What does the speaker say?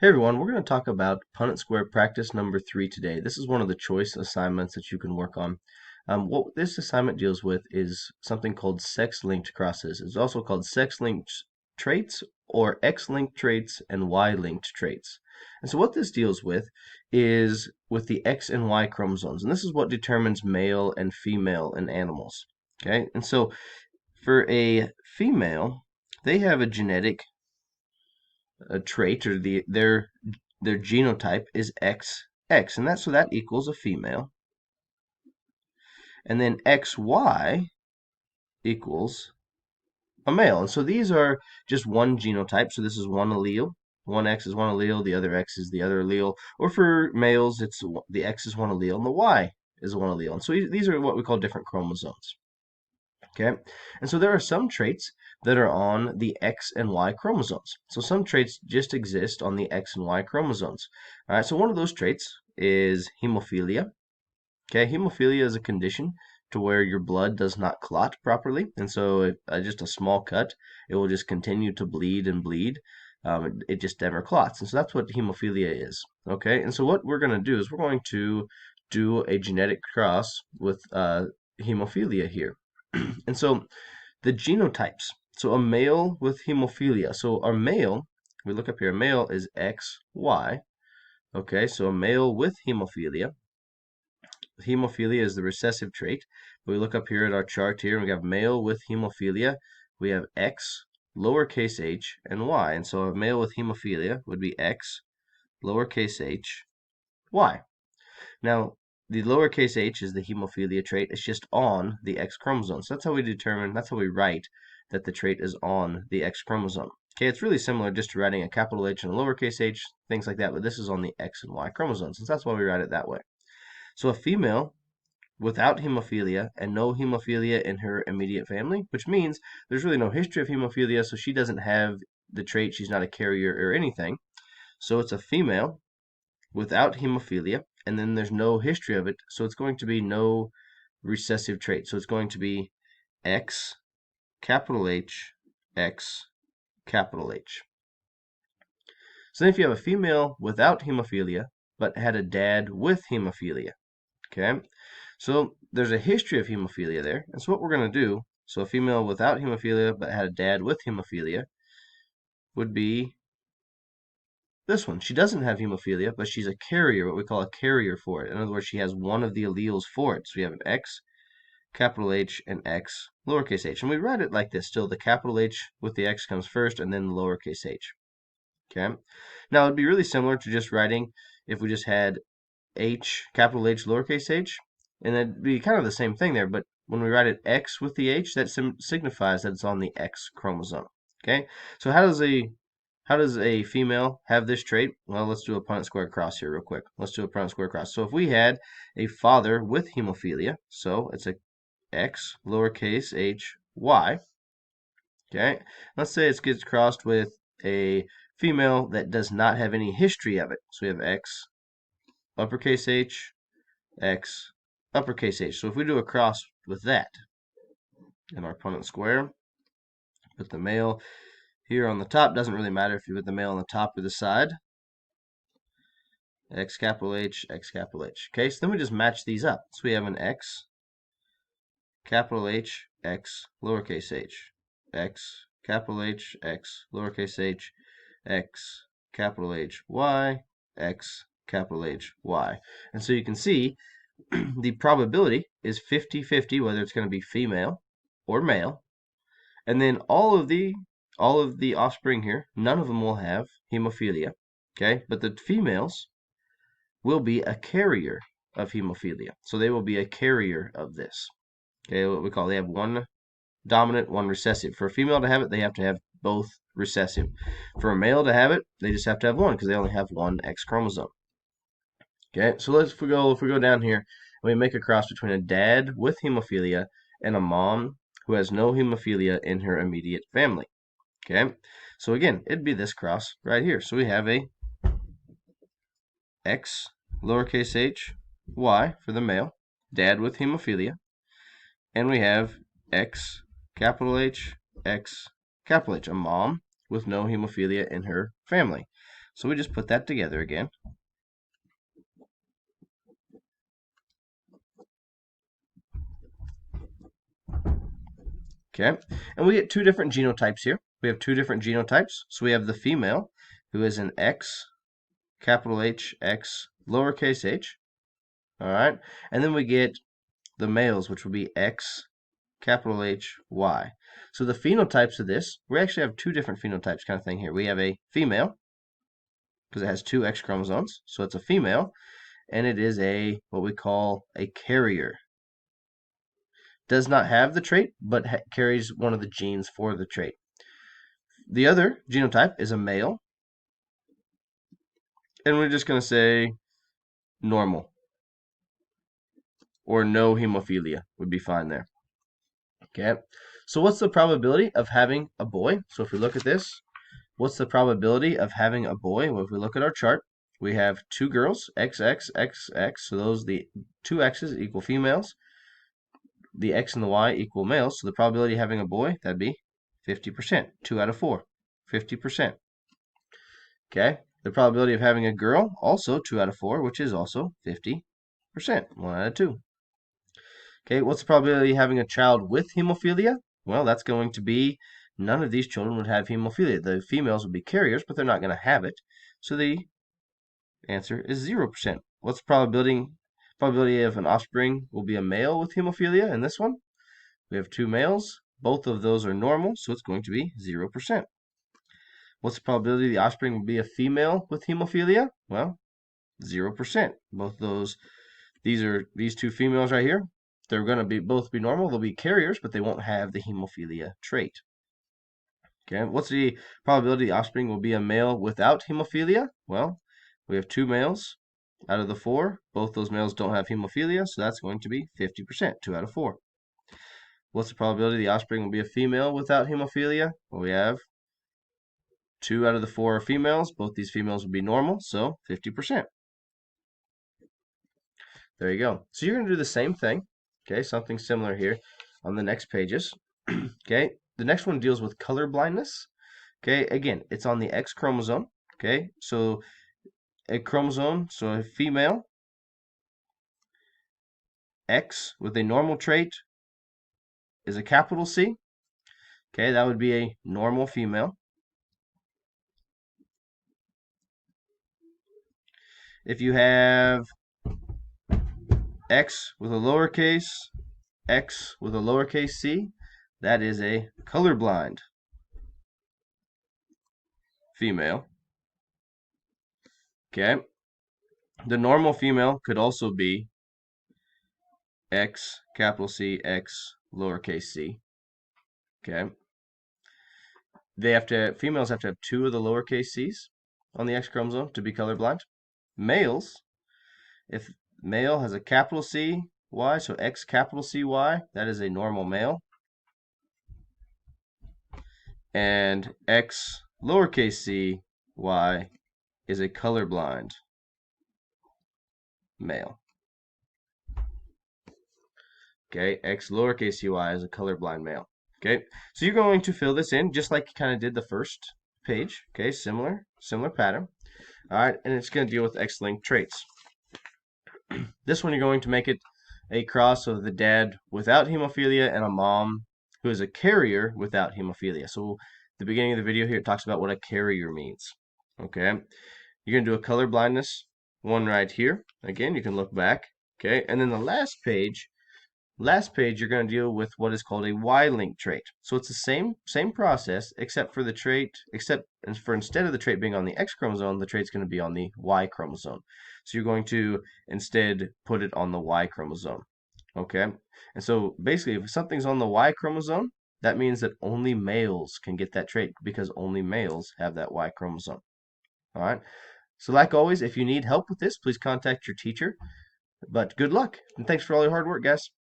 Hey everyone, we're going to talk about Punnett Square practice number 3 today. This is one of the choice assignments that you can work on. What this assignment deals with is something called sex-linked crosses. It's also called sex-linked traits or X-linked traits and Y-linked traits. And so what this deals with is with the X and Y chromosomes. And this is what determines male and female in animals. Okay, and so for a female, they have a genetic trait or their genotype is XX, and that equals a female, and then XY equals a male. And so these are just one genotype. So this is one allele. One X is one allele, the other X is the other allele. Or for males, it's the X is one allele and the Y is one allele. And so these are what we call different chromosomes. Okay, and so there are some traits that are on the X and Y chromosomes. So some traits just exist on the X and Y chromosomes. All right, so one of those traits is hemophilia. Okay, hemophilia is a condition to where your blood does not clot properly, and so just a small cut, it will just continue to bleed and bleed. It just never clots, and so that's what hemophilia is. Okay, and so what we're going to do is we're going to do a genetic cross with hemophilia here. And so the genotypes. So a male with hemophilia. So our male, we look up here, a male is XY. Okay, so a male with hemophilia. Hemophilia is the recessive trait. We look up here at our chart here, and we have male with hemophilia. We have X, lowercase h, and Y. And so a male with hemophilia would be X, lowercase h, Y. Now, the lowercase h is the hemophilia trait. It's just on the X chromosome. So that's how we write that the trait is on the X chromosome. Okay, it's really similar just to writing a capital H and a lowercase h, things like that, but this is on the X and Y chromosomes, and that's why we write it that way. So a female without hemophilia and no hemophilia in her immediate family, which means there's really no history of hemophilia, so she doesn't have the trait, she's not a carrier or anything. So it's a female without hemophilia, and then there's no history of it, so it's going to be no recessive trait. So it's going to be X, capital H, X, capital H. So then if you have a female without hemophilia, but had a dad with hemophilia, okay? So there's a history of hemophilia there, and so what we're going to do, so a female without hemophilia, but had a dad with hemophilia, would be this one. She doesn't have hemophilia, but she's a carrier, what we call a carrier for it. In other words, she has one of the alleles for it. So we have an X, capital H, and X, lowercase h. And we write it like this still. The capital H with the X comes first, and then the lowercase h. Okay? Now, it'd be really similar to just writing if we just had H, capital H, lowercase h. And it'd be kind of the same thing there, but when we write it X with the H, that signifies that it's on the X chromosome. Okay? So how does a female have this trait? Well, let's do a Punnett square cross here real quick. Let's do a Punnett square cross. So if we had a father with hemophilia, so it's a X, lowercase h, Y. Okay, let's say it gets crossed with a female that does not have any history of it. So we have X, uppercase H, X, uppercase H. So if we do a cross with that in our Punnett square, put the male here on the top, doesn't really matter if you put the male on the top or the side. X capital H, X capital H. Okay, so then we just match these up. So we have an X, capital H, X, lowercase h. X, capital H, X, lowercase h, X, capital H, Y, X, capital H, Y. And so you can see the probability is 50-50 whether it's going to be female or male. And then all of the offspring here, none of them will have hemophilia. Okay, but the females will be a carrier of hemophilia. So they will be a carrier of this. Okay, what we call, they have one dominant, one recessive. For a female to have it, they have to have both recessive. For a male to have it, they just have to have one because they only have one X chromosome. Okay, so if we go down here, we make a cross between a dad with hemophilia and a mom who has no hemophilia in her immediate family. Okay, so again, it'd be this cross right here. So we have a X, lowercase h, Y for the male, dad with hemophilia, and we have X, capital H, X, capital H, a mom with no hemophilia in her family. So we just put that together again. Okay, and we get two different genotypes here. We have two different genotypes. So we have the female, who is an X, capital H, X, lowercase h. All right, and then we get the males, which will be X, capital H, Y. So the phenotypes of this, we actually have two different phenotypes kind of thing here. We have a female, because it has two X chromosomes, so it's a female, and it is a what we call a carrier. Does not have the trait, but carries one of the genes for the trait. The other genotype is a male, and we're just going to say normal or no hemophilia would be fine there. Okay, so what's the probability of having a boy? So if we look at this, what's the probability of having a boy? Well, if we look at our chart, we have two girls, X, X, X, X. So those the two X's equal females. The X and the Y equal males. So the probability of having a boy, that'd be 50%. 2 out of 4. 50%. Okay. The probability of having a girl, also 2 out of 4, which is also 50%. 1 out of 2. Okay, what's the probability of having a child with hemophilia? Well, that's going to be none of these children would have hemophilia. The females would be carriers, but they're not going to have it. So the answer is 0%. What's the probability of an offspring will be a male with hemophilia in this one? We have two males. Both of those are normal, so it's going to be 0%. What's the probability the offspring will be a female with hemophilia? Well, 0%. Both of those, these two females right here, they're going to be both be normal. They'll be carriers, but they won't have the hemophilia trait. Okay, what's the probability the offspring will be a male without hemophilia? Well, we have two males out of the 4. Both those males don't have hemophilia, so that's going to be 50%, 2 out of 4. What's the probability the offspring will be a female without hemophilia? Well, we have 2 out of the 4 are females. Both these females will be normal, so 50%. There you go. So you're going to do the same thing, okay, something similar here on the next pages. Okay, the next one deals with color blindness. Okay, again, it's on the X chromosome. Okay, so a chromosome, so a female, X with a normal trait is a capital C. Okay, that would be a normal female. If you have X with a lowercase, X with a lowercase c, that is a colorblind female. Okay. The normal female could also be X, capital C, X, lowercase c. Okay. Females have to have 2 of the lowercase c's on the X chromosome to be colorblind. Males, if male has a capital C, Y, so X capital C, Y, that is a normal male. And X lowercase c, Y is a colorblind male. Okay, X lowercase cy is a colorblind male. Okay, so you're going to fill this in just like you kind of did the first page. Okay, similar pattern. All right, and it's going to deal with X-linked traits. This one you're going to make it a cross of the dad without hemophilia and a mom who is a carrier without hemophilia. So the beginning of the video here, it talks about what a carrier means. Okay, you're going to do a color blindness one right here. Again, you can look back. Okay, and then the last page, you're going to deal with what is called a Y-linked trait. So it's the same process, except for the trait, instead of the trait being on the X chromosome, the trait's going to be on the Y chromosome. So you're going to instead put it on the Y chromosome. Okay? And so basically, if something's on the Y chromosome, that means that only males can get that trait because only males have that Y chromosome. All right? So like always, if you need help with this, please contact your teacher. But good luck, and thanks for all your hard work, guys.